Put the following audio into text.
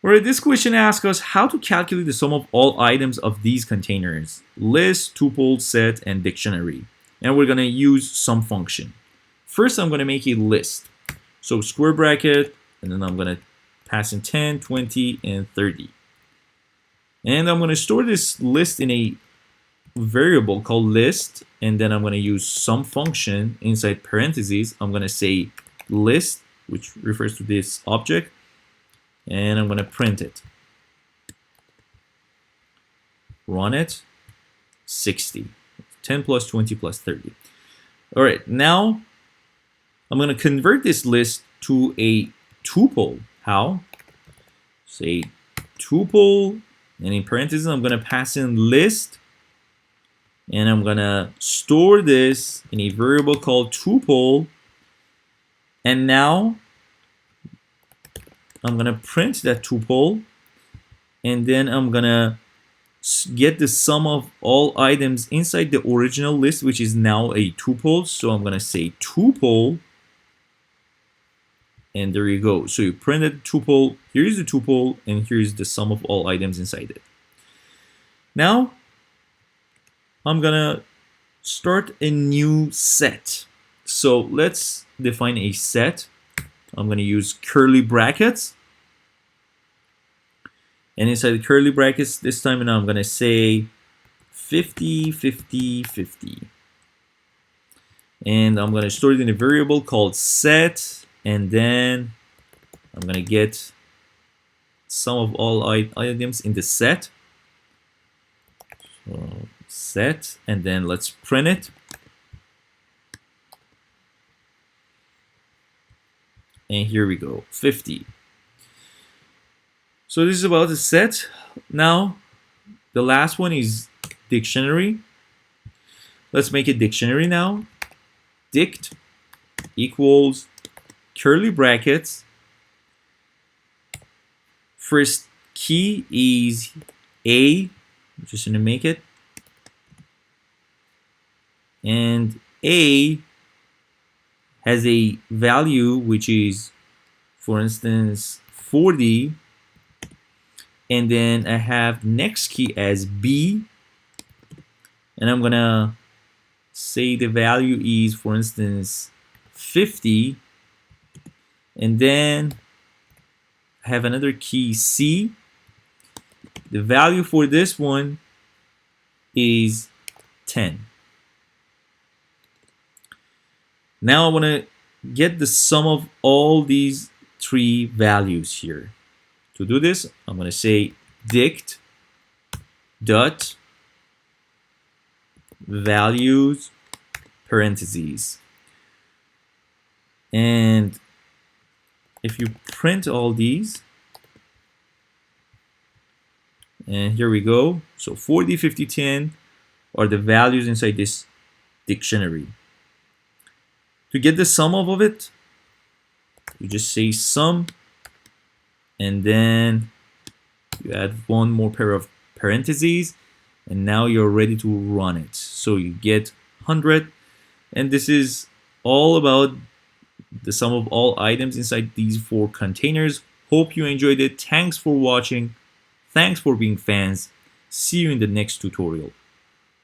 Alright, this question asks us how to calculate the sum of all items of these containers: list, tuple, set, and dictionary. And we're going to use some function. First, I'm going to make a list. So square bracket, and then I'm going to pass in 10, 20, and 30. And I'm going to store this list in a variable called list, and then I'm going to use some function inside parentheses. I'm going to say list, which refers to this object, and I'm going to print it. Run it. 60. 10 plus 20 plus 30. All right, now I'm going to convert this list to a tuple. How? Say tuple, and in parentheses I'm going to pass in list, and I'm going to store this in a variable called tuple, and now I'm going to print that tuple, and then I'm going to get the sum of all items inside the original list, which is now a tuple. So I'm going to say tuple, and there you go. So you printed tuple, here's the tuple, and here's the sum of all items inside it. Now I'm going to start a new set. So let's define a set. I'm going to use curly brackets. And inside the curly brackets, this time now I'm going to say 50, 50, 50. And I'm going to store it in a variable called set. And then I'm going to get sum of all items in the set. So set. And then let's print it. And here we go, 50. So this is about the set. Now, the last one is dictionary. Let's make a dictionary now. Dict equals curly brackets. First key is A. I'm just going to make it. And A has a value which is, for instance, 40, and then I have next key as B, and I'm gonna say the value is, for instance, 50, and then I have another key C. The value for this one is 10. Now I want to get the sum of all these three values here. To do this, I'm going to say dict dot values parentheses. And if you print all these, and here we go. So 40, 50, 10 are the values inside this dictionary. To get the sum of it, you just say sum, and then you add one more pair of parentheses, and now you're ready to run it. So you get 100, and this is all about the sum of all items inside these 4 containers. Hope you enjoyed it. Thanks for watching. Thanks for being fans. See you in the next tutorial.